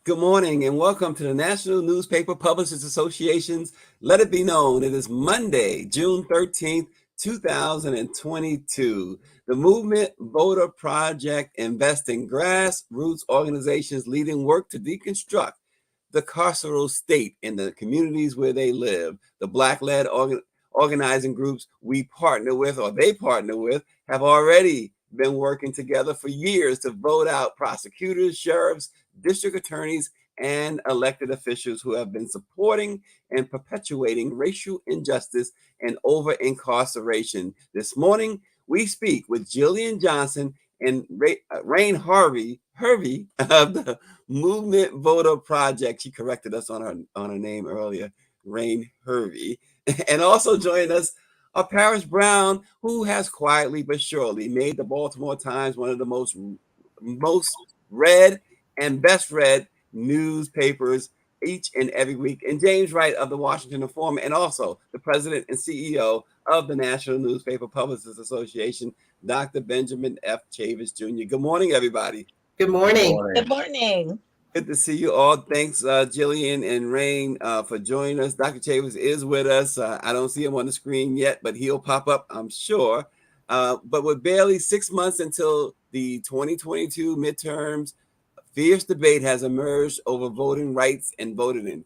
Good morning and welcome to the National Newspaper Publishers Association's Let It Be Known. It is Monday, June 13th, 2022. The Movement Voter Project invests in grassroots organizations leading work to deconstruct the carceral state in the communities where they live. The Black-led organizing groups we partner with or they partner with have already been working together for years to vote out prosecutors, sheriffs, district attorneys, and elected officials who have been supporting and perpetuating racial injustice and over-incarceration. This morning, we speak with Jillian Johnson and Rain Harvey of the Movement Voter Project. She corrected us on her name earlier, Rain Harvey. And also joining us Paris Brown, who has quietly but surely made the Baltimore Times one of the most read and best read newspapers each and every week, and James Wright of the Washington Informer, and also the president and CEO of the National Newspaper Publishers Association, Dr. Benjamin F. Chavis Jr. Good morning, everybody. Good morning. Good morning. Good to see you all. Thanks, Jillian and Rain, for joining us. Dr. Chavis is with us. I don't see him on the screen yet, but he'll pop up, I'm sure. But with barely 6 months until the 2022 midterms, fierce debate has emerged over voting rights and voting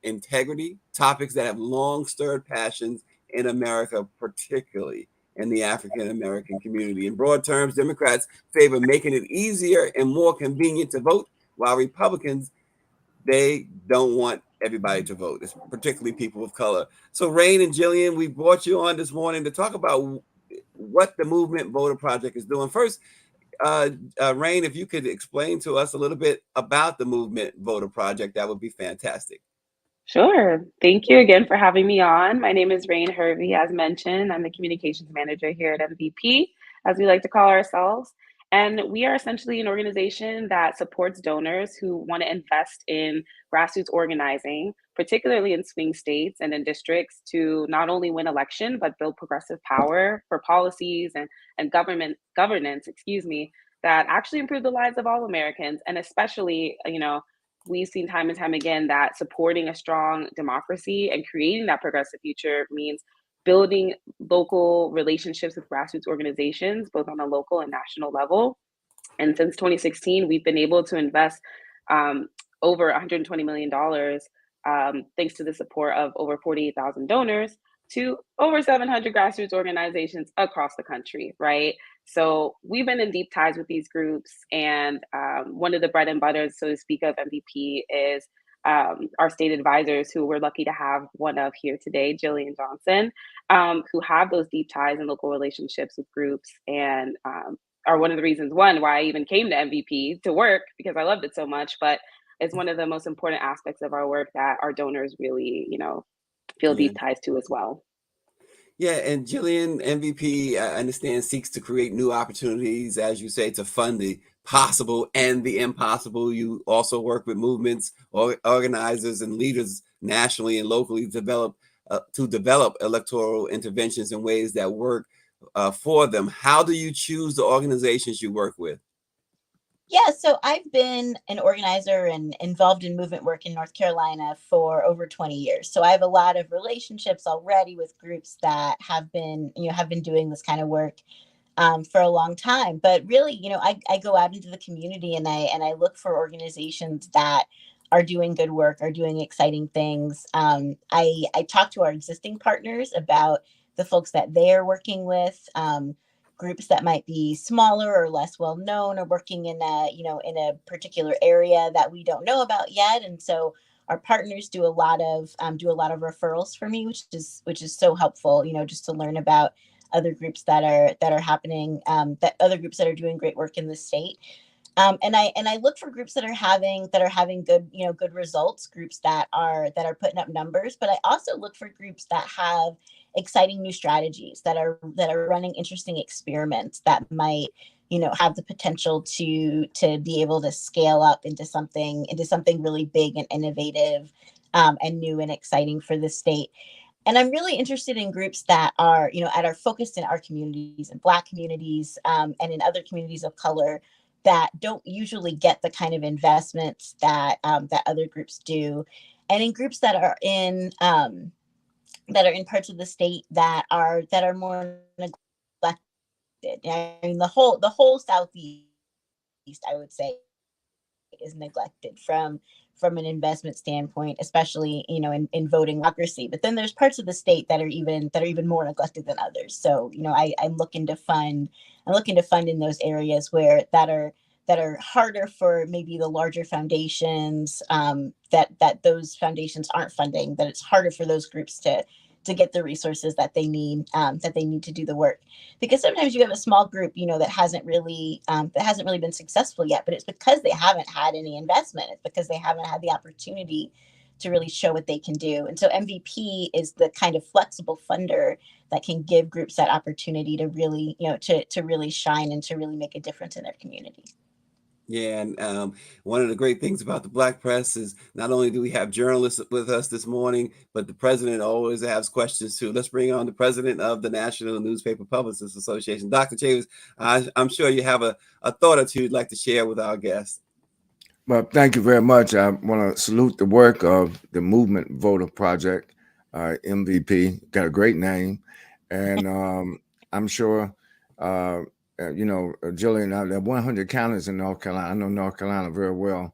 integrity, topics that have long stirred passions in America, particularly in the African American community. In broad terms, Democrats favor making it easier and more convenient to vote, while Republicans, they don't want everybody to vote, it's particularly people of color. So Rain and Jillian, we brought you on this morning to talk about what the Movement Voter Project is doing. First, Rain, if you could explain to us a little bit about the Movement Voter Project, that would be fantastic. Sure. Thank you again for having me on. My name is Rain Harvey. As mentioned, I'm the communications manager here at MVP, as we like to call ourselves. And we are essentially an organization that supports donors who want to invest in grassroots organizing, particularly in swing states and in districts, to not only win election, but build progressive power for policies and governance, that actually improve the lives of all Americans. And especially, we've seen time and time again that supporting a strong democracy and creating that progressive future means building local relationships with grassroots organizations, both on a local and national level. And since 2016, we've been able to invest over $120 million, thanks to the support of over 48,000 donors, to over 700 grassroots organizations across the country, right? So we've been in deep ties with these groups, and one of the bread and butters, so to speak, of MVP is our state advisors, who we're lucky to have one of here today, Jillian Johnson, who have those deep ties and local relationships with groups, and are one of the reasons, why I even came to MVP to work, because I loved it so much. But it's one of the most important aspects of our work that our donors really, feel Yeah. deep ties to as well. Yeah, and Jillian, MVP, I understand, seeks to create new opportunities, as you say, to fund the possible and the impossible. You also work with movements, or organizers and leaders nationally and locally to develop electoral interventions in ways that work for them. How do you choose the organizations you work with? Yeah, so I've been an organizer and involved in movement work in North Carolina for over 20 years. So I have a lot of relationships already with groups that have been doing this kind of work for a long time. But really, I go out into the community and I look for organizations that are doing good work, are doing exciting things. I talk to our existing partners about the folks that they're working with. Groups that might be smaller or less well known, or working in a particular area that we don't know about yet. And so our partners do a lot of referrals for me, which is so helpful, just to learn about other groups that are happening, that other groups that are doing great work in the state. And I look for groups that are having good results, groups that are putting up numbers. But I also look for groups that have exciting new strategies, that are running interesting experiments that might have the potential to be able to scale up into something really big and innovative, and new and exciting for the state. And I'm really interested in groups that are focused in our communities and Black communities, and in other communities of color, that don't usually get the kind of investments that that other groups do, and in groups that are in parts of the state that are more neglected. I mean, the whole Southeast, I would say, is neglected from an investment standpoint, especially, you know, in voting democracy. But then there's parts of the state that are even more neglected than others. So, you know, I'm looking to fund in those areas where that are harder for maybe the larger foundations, that those foundations aren't funding, that it's harder for those groups to get the resources that they need to do the work. Because sometimes you have a small group, you know, that hasn't really been successful yet, but it's because they haven't had any investment. It's because they haven't had the opportunity to really show what they can do. And so MVP is the kind of flexible funder that can give groups that opportunity to really, you know, to really shine and to really make a difference in their community. Yeah, and one of the great things about the Black press is not only do we have journalists with us this morning, but the president always has questions too. Let's bring on the president of the National Newspaper Publicists Association, Dr. Chavis. I'm sure you have a thought or two you'd like to share with our guests. Well, thank you very much. I want to salute the work of the Movement Voter Project, MVP. Got a great name, and I'm sure. You know, Jillian, there are 100 counties in North Carolina. I know North Carolina very well.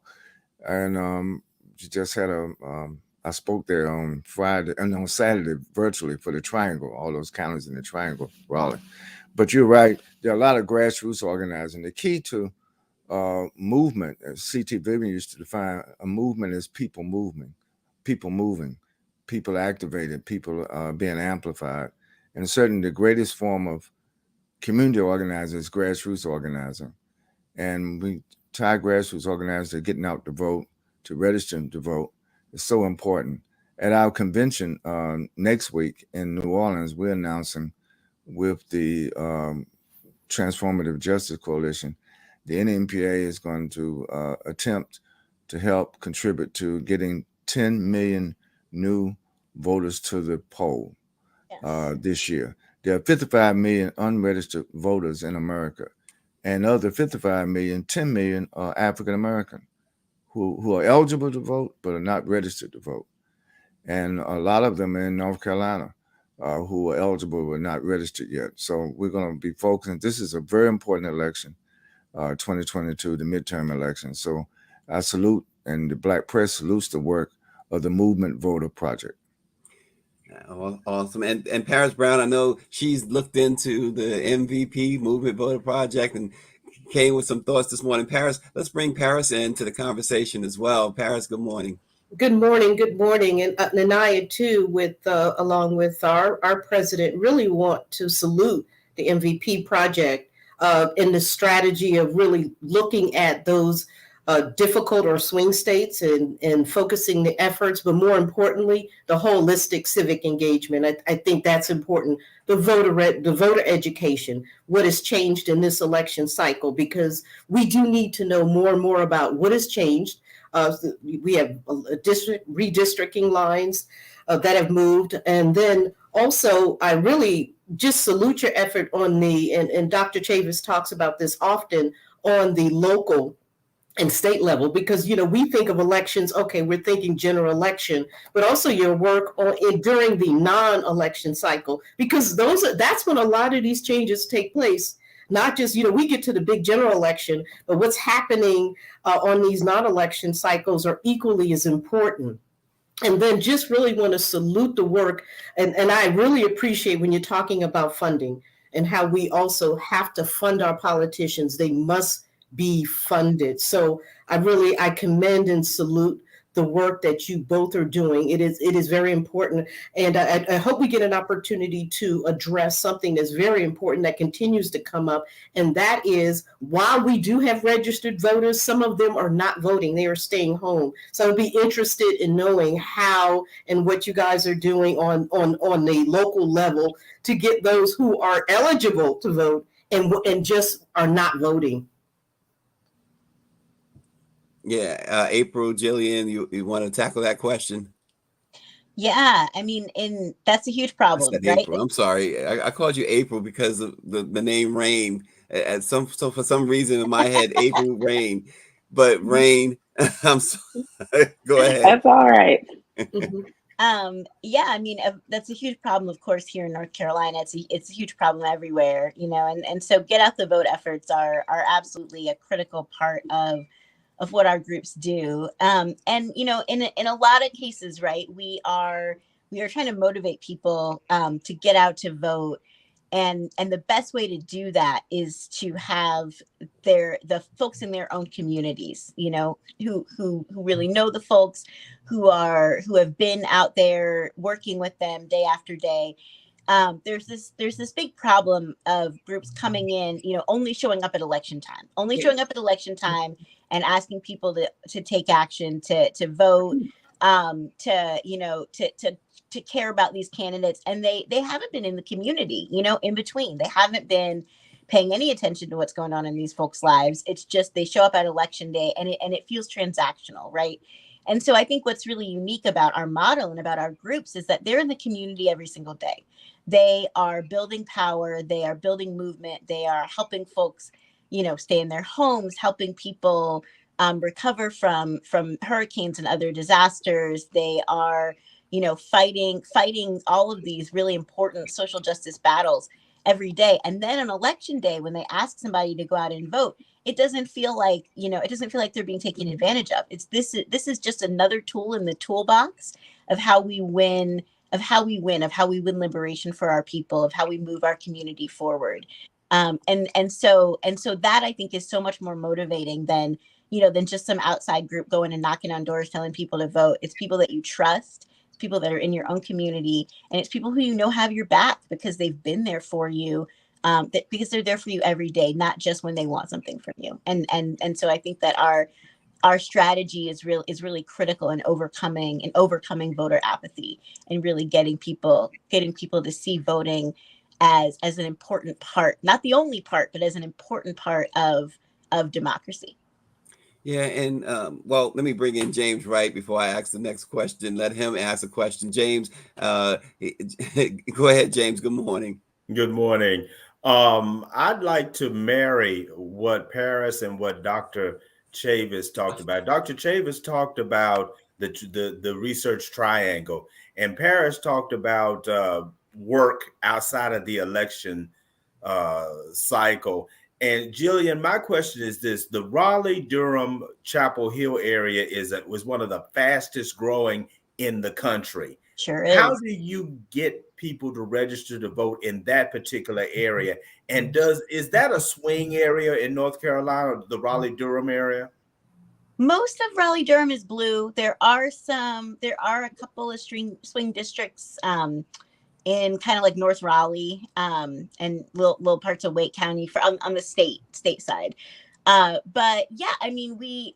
And you just had I spoke there on Friday and on Saturday virtually for the Triangle, all those counties in the Triangle, Raleigh. But you're right. There are a lot of grassroots organizing. The key to movement, as C.T. Vivian used to define, a movement is people moving, people activated, people being amplified. And certainly the greatest form of community organizers, grassroots organizing. And we tie grassroots organizers to getting out to vote, to registering to vote. It's so important. At our convention next week in New Orleans, we're announcing with the Transformative Justice Coalition, the NNPA is going to attempt to help contribute to getting 10 million new voters to the poll this year. There are 55 million unregistered voters in America, and of the 55 million, 10 million are African American who are eligible to vote but are not registered to vote. And a lot of them are in North Carolina who are eligible but not registered yet. So we're going to be focusing. This is a very important election, 2022, the midterm election. So I salute, and the Black press salutes the work of the Movement Voter Project. Awesome. And Paris Brown, I know she's looked into the MVP, Movement Voter Project, and came with some thoughts this morning. Paris, let's bring Paris into the conversation as well. Paris, good morning. Good morning. Good morning. And Nanaya, too, along with our president, really want to salute the MVP project in the strategy of really looking at those difficult or swing states and focusing the efforts, but more importantly, the holistic civic engagement. I think that's important. The voter education, what has changed in this election cycle, because we do need to know more and more about what has changed. We have redistricting lines that have moved. And then also, I really just salute your effort on and Dr. Chavis talks about this often, on the local and state level, because, you know, we think of elections, okay, we're thinking general election, but also your work during the non-election cycle, because that's when a lot of these changes take place. Not just, you know, we get to the big general election, but what's happening on these non-election cycles are equally as important. And then just really want to salute the work. And I really appreciate when you're talking about funding and how we also have to fund our politicians. They must be funded. So I commend and salute the work that you both are doing. It is very important. And I hope we get an opportunity to address something that's very important that continues to come up. And that is, while we do have registered voters, some of them are not voting. They are staying home. So I'd be interested in knowing how and what you guys are doing on the local level to get those who are eligible to vote and just are not voting. Yeah, April, Jillian, you want to tackle that question? Yeah, I mean, that's a huge problem, right? April. I'm sorry, I called you April because of the name Rain. So for some reason in my head, April rain, but rain. I'm sorry. Go ahead. That's all right. Yeah, I mean, that's a huge problem, of course, here in North Carolina. It's a huge problem everywhere, and so get out the vote efforts are absolutely a critical part of what our groups do. And in a lot of cases, right, we are trying to motivate people to get out to vote. And the best way to do that is to have the folks in their own communities, who really know the folks who have been out there working with them day after day. There's this big problem of groups coming in, only showing up at election time, and asking people to take action, to vote, to care about these candidates, and they haven't been in the community, in between. They haven't been paying any attention to what's going on in these folks' lives. It's just they show up at election day, and it feels transactional, right? And so I think what's really unique about our model and about our groups is that they're in the community every single day. They are building power, they are building movement, they are helping folks, stay in their homes, helping people recover from hurricanes and other disasters. They are fighting all of these really important social justice battles every day. And then on election day, when they ask somebody to go out and vote, it doesn't feel like they're being taken advantage of. This is just another tool in the toolbox of how we win liberation for our people, of how we move our community forward. And so that, I think, is so much more motivating than just some outside group going and knocking on doors telling people to vote. It's people that you trust, it's people that are in your own community, and it's people who have your back because they've been there for you, because they're there for you every day, not just when they want something from you. And so I think that our strategy is really critical in overcoming voter apathy, and really getting people to see voting as an important part, not the only part, but as an important part of democracy. Yeah, and well, let me bring in James Wright before I ask the next question. Let him ask a question. James, go ahead, James. Good morning. Good morning. I'd like to marry what Paris and what Dr. Chavis talked about. Dr. Chavis talked about the research triangle, and Paris talked about work outside of the election cycle. And Jillian, my question is this: the Raleigh-Durham Chapel Hill area was one of the fastest growing in the country. Sure is. How do you get people to register to vote in that particular area? And is that a swing area in North Carolina, the Raleigh-Durham area? Most of Raleigh-Durham is blue. There are a couple of swing districts in kind of like North Raleigh, and little parts of Wake County on the state side. But yeah, I mean, we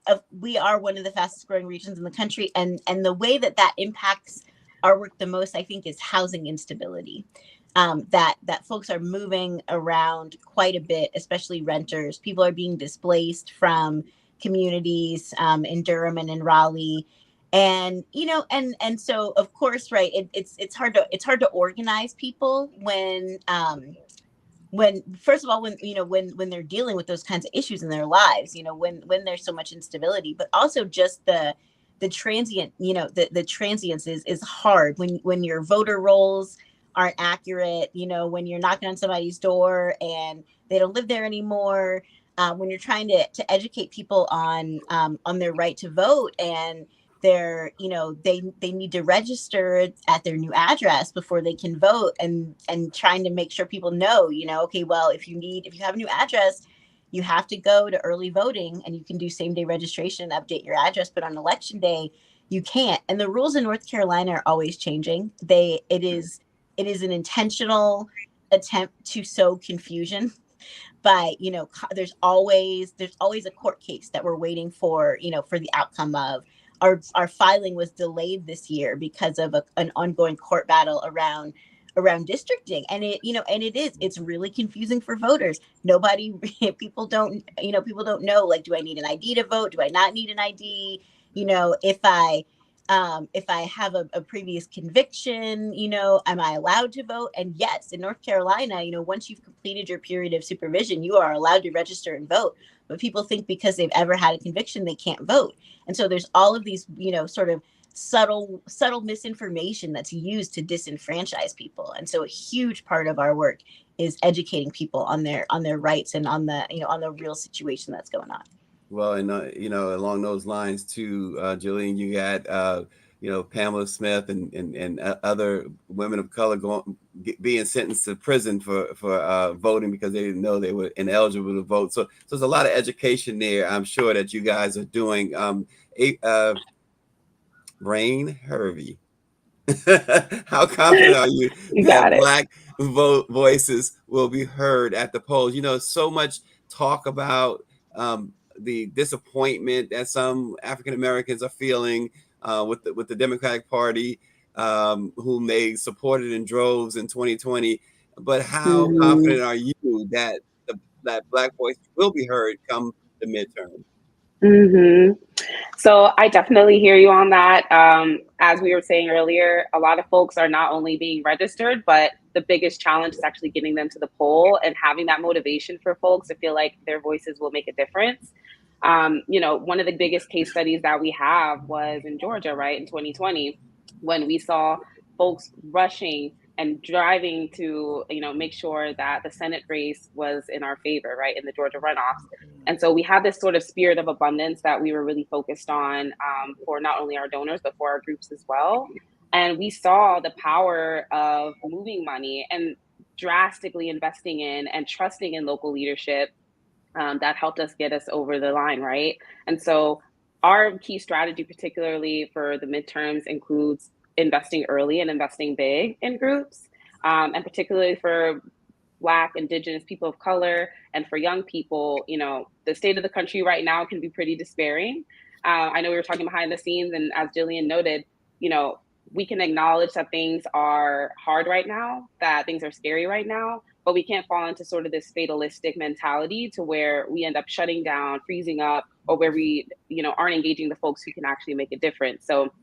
are one of the fastest growing regions in the country, and the way that impacts our work the most, I think, is housing instability. That folks are moving around quite a bit, especially renters. People are being displaced from communities in Durham and in Raleigh. And and so, of course, right, it's hard to organize people when first of all, when they're dealing with those kinds of issues in their lives, when there's so much instability, but also just the transient, the transience is hard when your voter rolls aren't accurate, when you're knocking on somebody's door and they don't live there anymore, when you're trying to educate people on their right to vote, and they need to register at their new address before they can vote, and trying to make sure people know, okay, well, if you have a new address, you have to go to early voting, and you can do same day registration and update your address, but on election day you can't. And the rules in North Carolina are always changing. It is an intentional attempt to sow confusion by, there's always a court case that we're waiting for, for the outcome of. Our filing was delayed this year because of an ongoing court battle around districting, and it's really confusing for voters. People don't know, like, do I need an ID to vote? Do I not need an ID? If I If I have a previous conviction, am I allowed to vote? And yes, in North Carolina, once you've completed your period of supervision, you are allowed to register and vote. But people think because they've ever had a conviction, they can't vote. And so there's all of these, sort of subtle misinformation that's used to disenfranchise people. And so a huge part of our work is educating people on their rights and on the, on the real situation that's going on. Well, and along those lines too, Jillian, you got Pamela Smith and other women of color being sentenced to prison for voting because they didn't know they were ineligible to vote. So there's a lot of education there. I'm sure that you guys are doing. Rain Harvey, how confident are you that Black voices will be heard at the polls? So much talk about the disappointment that some African Americans are feeling with the Democratic Party, whom they supported in droves in 2020. But how confident are you that that Black voice will be heard come the midterm? So I definitely hear you on that. As we were saying earlier, a lot of folks are not only being registered, but the biggest challenge is actually getting them to the poll and having that motivation for folks to feel like their voices will make a difference. One of the biggest case studies that we have was in Georgia, right, in 2020, when we saw folks rushing and driving to, make sure that the Senate race was in our favor, right, in the Georgia runoffs. And so we had this sort of spirit of abundance that we were really focused on for not only our donors, but for our groups as well. And we saw the power of moving money and drastically investing in and trusting in local leadership that helped us get us over the line, right? And so our key strategy, particularly for the midterms, includes investing early and investing big in groups, and particularly for Black, Indigenous, people of color, and for young people. The state of the country right now can be pretty despairing. I know we were talking behind the scenes, and as Jillian noted, we can acknowledge that things are hard right now, that things are scary right now, but we can't fall into sort of this fatalistic mentality to where we end up shutting down, freezing up, or where we, aren't engaging the folks who can actually make a difference. So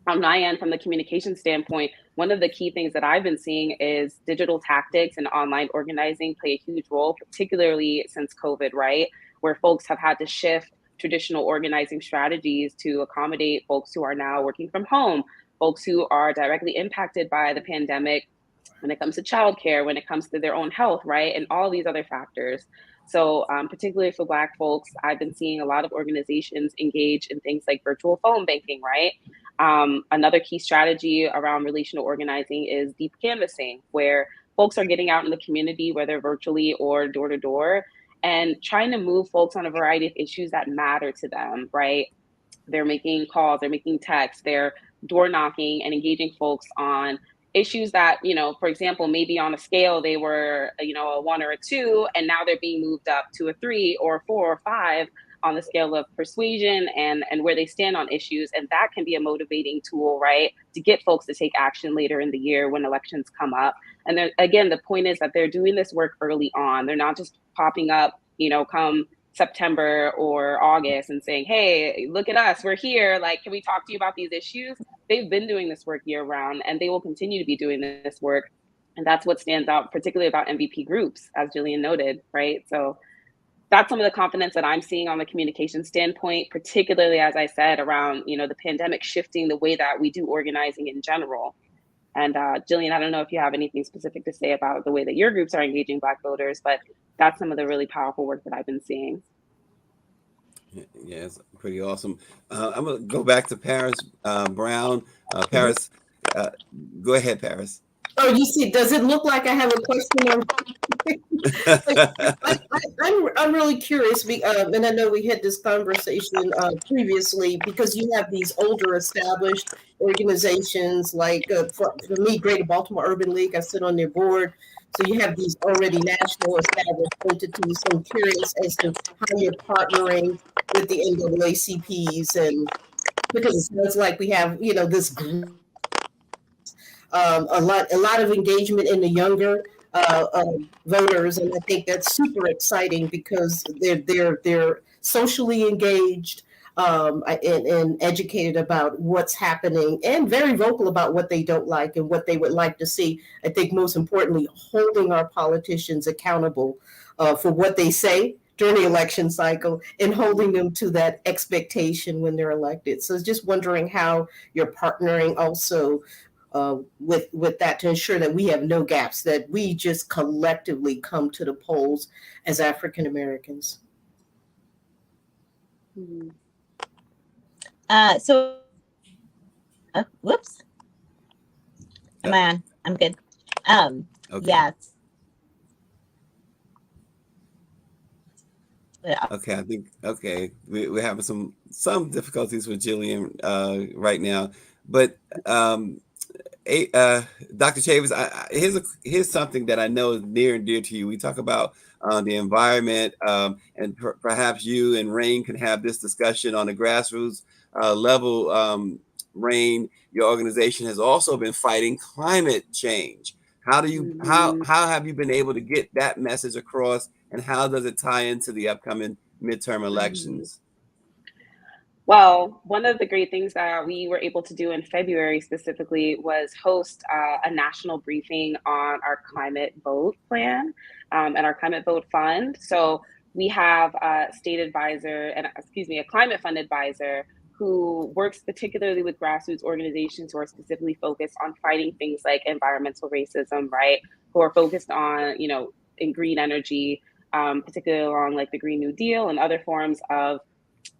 on my end, from the communication standpoint, one of the key things that I've been seeing is digital tactics and online organizing play a huge role, particularly since COVID, right? Where folks have had to shift traditional organizing strategies to accommodate folks who are now working from home, folks who are directly impacted by the pandemic when it comes to childcare, when it comes to their own health, right? And all these other factors. So particularly for Black folks, I've been seeing a lot of organizations engage in things like virtual phone banking, right? Another key strategy around relational organizing is deep canvassing, where folks are getting out in the community, whether virtually or door to door, and trying to move folks on a variety of issues that matter to them, right? They're making calls, they're making texts, they're door knocking and engaging folks on issues that, for example, maybe on a scale they were, a 1 or a 2, and now they're being moved up to a 3 or 4 or 5 on the scale of persuasion and where they stand on issues. And that can be a motivating tool, right, to get folks to take action later in the year when elections come up. And then again, the point is that they're doing this work early on. They're not just popping up, come September or August and saying, hey, look at us, we're here. Like, can we talk to you about these issues? They've been doing this work year round, and they will continue to be doing this work. And that's what stands out, particularly about MVP groups, as Jillian noted, right? So that's some of the confidence that I'm seeing on the communication standpoint, particularly, as I said, around, the pandemic shifting the way that we do organizing in general. And Jillian, I don't know if you have anything specific to say about the way that your groups are engaging Black voters, but that's some of the really powerful work that I've been seeing. Yeah, it's pretty awesome. I'm going to go back to Paris Brown. Paris, go ahead, Paris. Oh, you see, does it look like I have a question? I'm really curious, and I know we had this conversation previously, because you have these older established organizations like, for me, Greater Baltimore Urban League, I sit on their board. So you have these already national established entities. So I'm curious as to how you're partnering with the NAACPs, and because it sounds like we have, this group. A lot of engagement in the younger voters, and I think that's super exciting because they're socially engaged. and educated about what's happening, and very vocal about what they don't like and what they would like to see. I think most importantly, holding our politicians accountable for what they say during the election cycle and holding them to that expectation when they're elected. So just wondering how you're partnering also with that to ensure that we have no gaps, that we just collectively come to the polls as African Americans. Whoops. Am I on? I'm good. Okay. Yeah. Okay, I think we're having some difficulties with Jillian right now, but Dr. Chavis, here's something that I know is near and dear to you. We talk about the environment, and perhaps you and Rain can have this discussion on the grassroots level. Rain, your organization has also been fighting climate change. How do you how have you been able to get that message across, and how does it tie into the upcoming midterm elections? Well, one of the great things that we were able to do in February specifically was host a national briefing on our climate vote plan and our climate vote fund. So we have a state advisor and a climate fund advisor who works particularly with grassroots organizations who are specifically focused on fighting things like environmental racism, right? Who are focused on, in green energy, particularly along like the Green New Deal and other forms of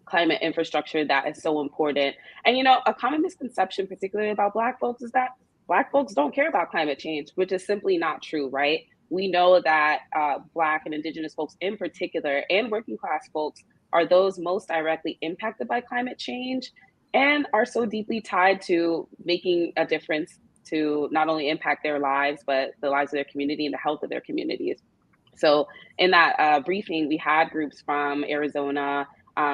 climate infrastructure that is so important. And, a common misconception, particularly about Black folks, is that Black folks don't care about climate change, which is simply not true, right? We know that Black and Indigenous folks in particular, and working class folks, are those most directly impacted by climate change and are so deeply tied to making a difference to not only impact their lives, but the lives of their community and the health of their communities. So in that briefing, we had groups from Arizona,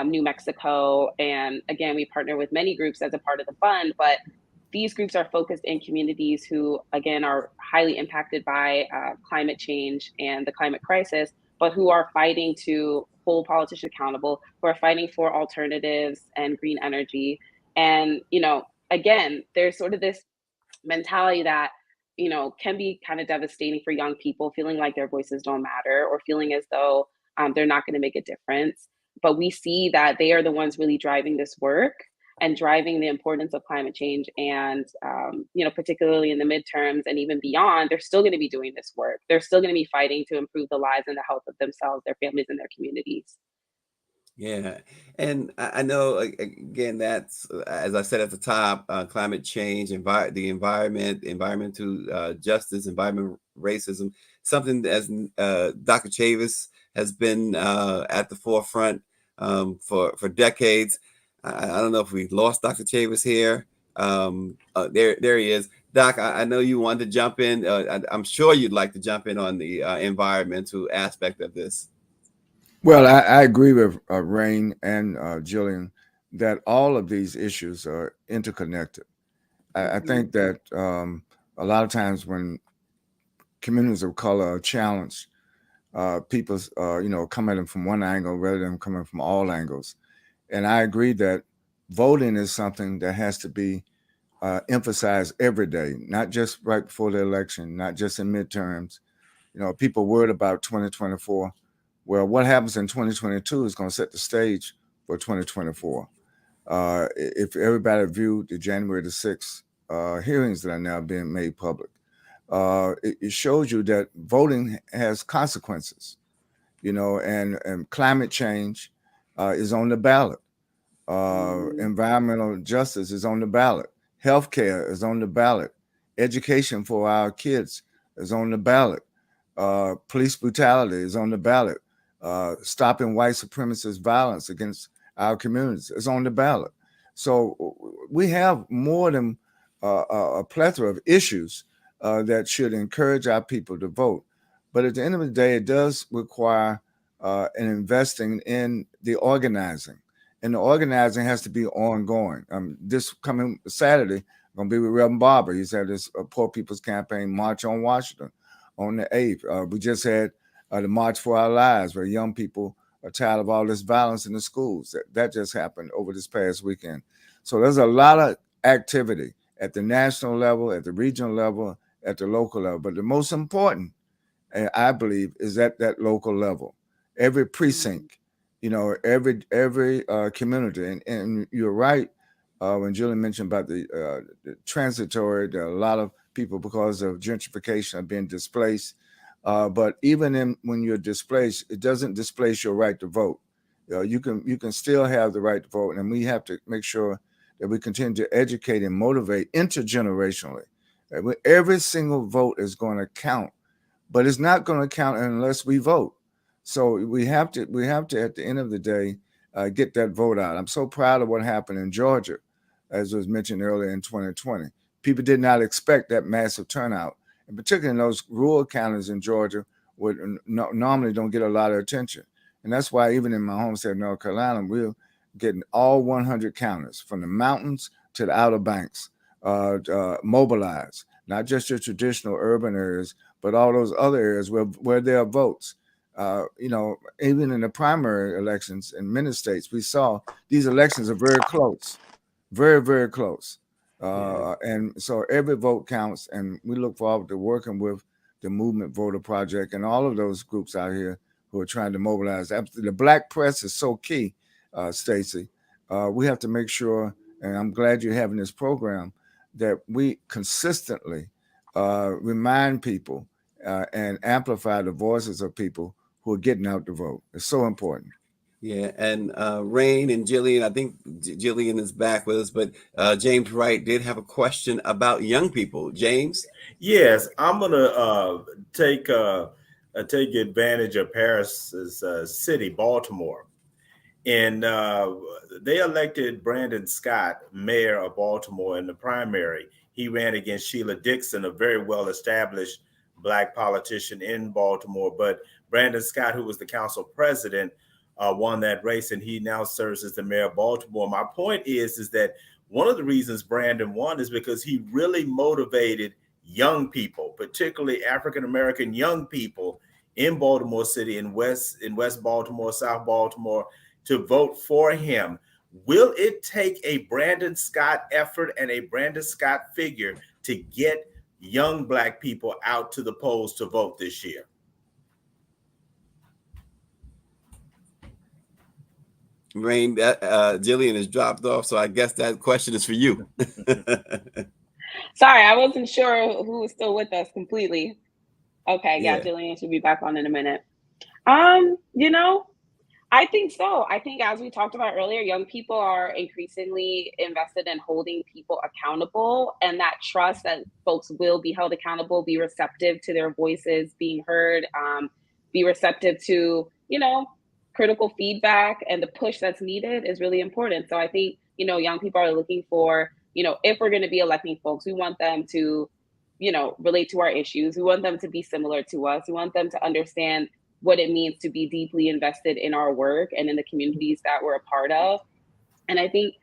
New Mexico, and again, we partner with many groups as a part of the fund, but these groups are focused in communities who, again, are highly impacted by climate change and the climate crisis, but who are fighting to hold politicians accountable, who are fighting for alternatives and green energy. And, again, there's sort of this mentality that, can be kind of devastating for young people, feeling like their voices don't matter or feeling as though they're not going to make a difference. But we see that they are the ones really driving this work and driving the importance of climate change. And, particularly in the midterms and even beyond, they're still going to be doing this work. They're still going to be fighting to improve the lives and the health of themselves, their families, and their communities. Yeah, and I know again that's as I said at the top, climate change, the environment, environmental justice, environmental racism, something as Dr. Chavis has been at the forefront for decades. I don't know if we lost Dr. Chavis here. There he is. Doc, I know you wanted to jump in. I'm sure you'd like to jump in on the environmental aspect of this. Well, I agree with Rain and Jillian that all of these issues are interconnected. I think that a lot of times when communities of color are challenged, people, come at them from one angle rather than coming from all angles. And I agree that voting is something that has to be emphasized every day, not just right before the election, not just in midterms. People worried about 2024. Well, what happens in 2022 is going to set the stage for 2024. If everybody viewed the January the 6th hearings that are now being made public, it shows you that voting has consequences, and climate change is on the ballot. Environmental justice is on the ballot. Healthcare is on the ballot. Education for our kids is on the ballot. Police brutality is on the ballot. Stopping white supremacist violence against our communities is on the ballot. So we have more than a plethora of issues that should encourage our people to vote. But at the end of the day, it does require an investing in the organizing. And the organizing has to be ongoing. This coming Saturday, I'm going to be with Reverend Barber. He's had this Poor People's Campaign March on Washington on the 8th. We just had the March for Our Lives, where young people tired of all this violence in the schools. That just happened over this past weekend. So there's a lot of activity at the national level, at the regional level, at the local level. But the most important, I believe, is at that local level. Every precinct, every community. And you're right when Jillian mentioned about the transitory, there are a lot of people because of gentrification are being displaced. But even when you're displaced, it doesn't displace your right to vote. You can still have the right to vote, and we have to make sure that we continue to educate and motivate intergenerationally. Every single vote is going to count, but it's not going to count unless we vote. So we have to at the end of the day get that vote out. I'm so proud of what happened in Georgia, as was mentioned earlier in 2020. People did not expect that massive turnout, and particularly in those rural counties in Georgia, would normally don't get a lot of attention. And that's why even in my home state of North Carolina, we're getting all 100 counties from the mountains to the Outer Banks mobilized, not just your traditional urban areas, but all those other areas where there are votes. Even in the primary elections in many states, we saw these elections are very close, very, very close. And so every vote counts, and we look forward to working with the Movement Voter Project and all of those groups out here who are trying to mobilize. The Black press is so key, Stacey. We have to make sure, and I'm glad you're having this program, that we consistently remind people and amplify the voices of people who are getting out to vote. It's so important. Yeah, and Rain and Jillian, I think Jillian is back with us, but James Wright did have a question about young people. James? Yes, I'm gonna take advantage of Paris's city, Baltimore, and they elected Brandon Scott mayor of Baltimore in the primary. He ran against Sheila Dixon, a very well-established Black politician in Baltimore, but Brandon Scott, who was the council president, won that race, and he now serves as the mayor of Baltimore. My point is that one of the reasons Brandon won is because he really motivated young people, particularly African-American young people in Baltimore City, in West Baltimore, South Baltimore, to vote for him. Will it take a Brandon Scott effort and a Brandon Scott figure to get young Black people out to the polls to vote this year? Rain, Jillian has dropped off, so I guess that question is for you. Sorry, I wasn't sure who was still with us completely. Okay, yeah, Jillian should be back on in a minute. I think so. I think, as we talked about earlier, young people are increasingly invested in holding people accountable, and that trust that folks will be held accountable, be receptive to their voices being heard, be receptive to, critical feedback and the push that's needed is really important. So I think, young people are looking for, if we're going to be electing folks, we want them to, relate to our issues. We want them to be similar to us. We want them to understand what it means to be deeply invested in our work and in the communities that we're a part of. And I think,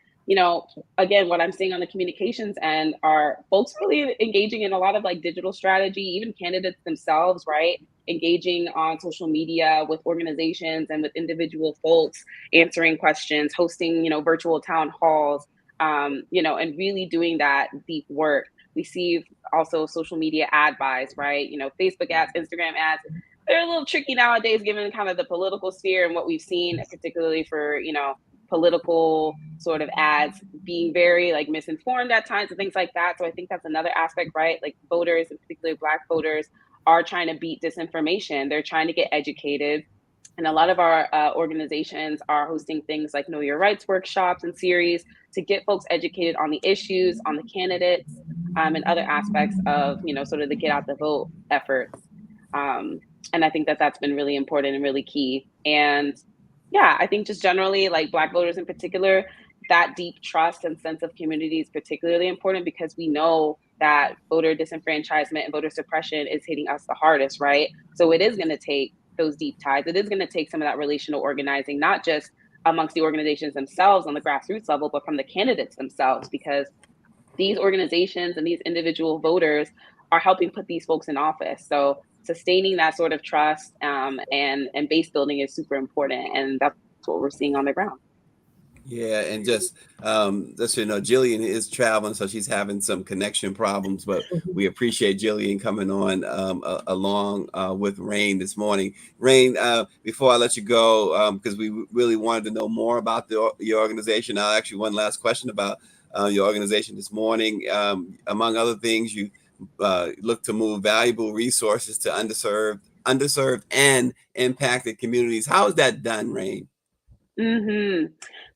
again, what I'm seeing on the communications end are folks really engaging in a lot of digital strategy, even candidates themselves, right? Engaging on social media with organizations and with individual folks, answering questions, hosting, virtual town halls, and really doing that deep work. We see also social media ad buys, right? Facebook ads, Instagram ads. They're a little tricky nowadays, given kind of the political sphere and what we've seen, particularly for, political sort of ads being very misinformed at times and things like that. So I think that's another aspect, right? Voters, and particularly Black voters, are trying to beat disinformation. They're trying to get educated. And a lot of our organizations are hosting things like Know Your Rights workshops and series to get folks educated on the issues, on the candidates, and other aspects of, sort of the get out the vote efforts. And I think that that's been really important and really key. And yeah, I think just generally, Black voters in particular, that deep trust and sense of community is particularly important because we know that voter disenfranchisement and voter suppression is hitting us the hardest, right? So it is going to take those deep ties. It is going to take some of that relational organizing, not just amongst the organizations themselves on the grassroots level, but from the candidates themselves, because these organizations and these individual voters are helping put these folks in office. So sustaining that sort of trust and base building is super important, and that's what we're seeing on the ground. Yeah, and just you know, Jillian is traveling, so she's having some connection problems, but we appreciate Jillian coming on along with Rain this morning. Rain, before I let you go, because we really wanted to know more about your organization. Actually, one last question about your organization this morning. Among other things, you look to move valuable resources to underserved and impacted communities. How is that done, Rain?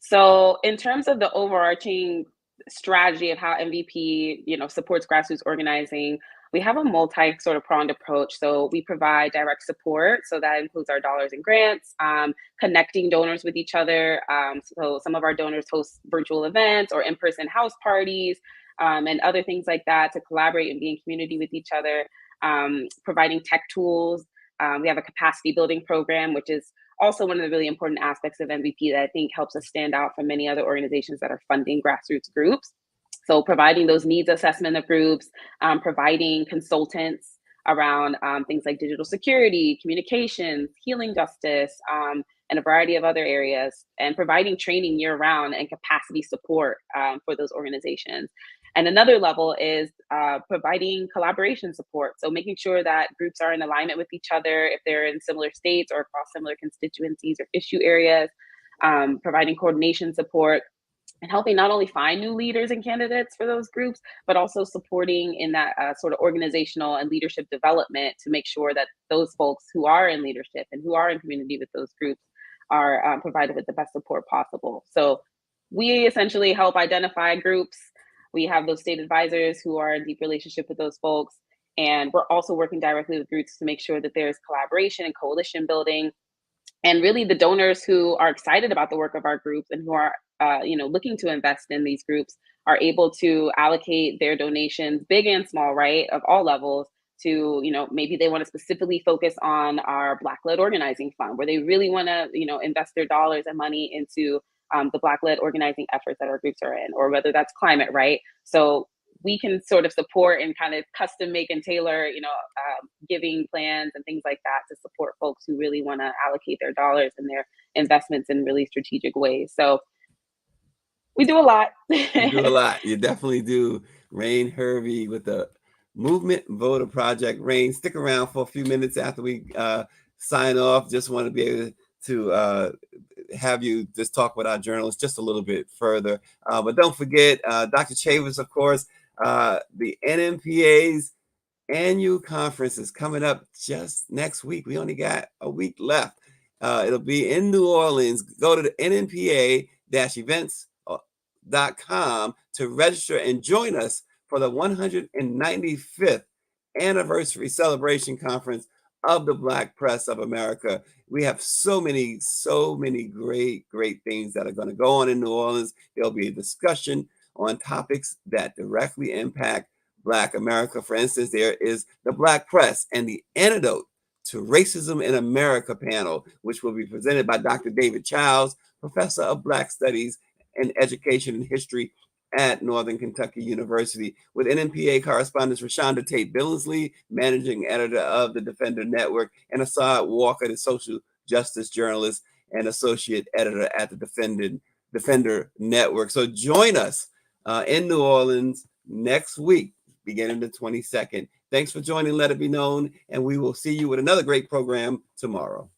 So in terms of the overarching strategy of how MVP, supports grassroots organizing, we have a multi sort of pronged approach. So we provide direct support. So that includes our dollars and grants, connecting donors with each other. So some of our donors host virtual events or in-person house parties, and other things like that to collaborate and be in community with each other, providing tech tools. We have a capacity building program, which is also one of the really important aspects of MVP that I think helps us stand out from many other organizations that are funding grassroots groups. So providing those needs assessment of groups, providing consultants around things like digital security, communications, healing justice, and a variety of other areas, and providing training year round and capacity support for those organizations. And another level is providing collaboration support. So making sure that groups are in alignment with each other if they're in similar states or across similar constituencies or issue areas, providing coordination support, and helping not only find new leaders and candidates for those groups, but also supporting in that sort of organizational and leadership development to make sure that those folks who are in leadership and who are in community with those groups are provided with the best support possible. So we essentially help identify groups. We have those state advisors who are in deep relationship with those folks. And we're also working directly with groups to make sure that there's collaboration and coalition building. And really the donors who are excited about the work of our groups and who are looking to invest in these groups are able to allocate their donations, big and small, right, of all levels, to, maybe they want to specifically focus on our Black-led organizing fund, where they really want to, invest their dollars and money into the Black-led organizing efforts that our groups are in, or whether that's climate, right? So we can sort of support and kind of custom make and tailor, giving plans and things like that to support folks who really want to allocate their dollars and their investments in really strategic ways. So we do a lot. You do a lot. You definitely do. Rain Harvey with the Movement Voter Project. Rain, stick around for a few minutes after we sign off. Just want to be able to have you just talk with our journalists just a little bit further. But don't forget, Dr. Chavis, of course, the NMPA's annual conference is coming up just next week. We only got a week left. It'll be in New Orleans. Go to the NMPA-events.com to register and join us for the 195th anniversary celebration conference of the Black Press of America. We have so many great things that are going to go on in New Orleans. There'll be a discussion on topics that directly impact Black America. For instance, there is the Black Press and the Antidote to Racism in America panel, which will be presented by Dr. David Childs, professor of Black Studies and Education and History at Northern Kentucky University, with NMPA correspondents Rashonda Tate Billingsley, managing editor of the Defender Network, and Assad Walker, the social justice journalist and associate editor at the Defender Network. So join us in New Orleans next week, beginning the 22nd. Thanks for joining Let It Be Known, and we will see you with another great program tomorrow.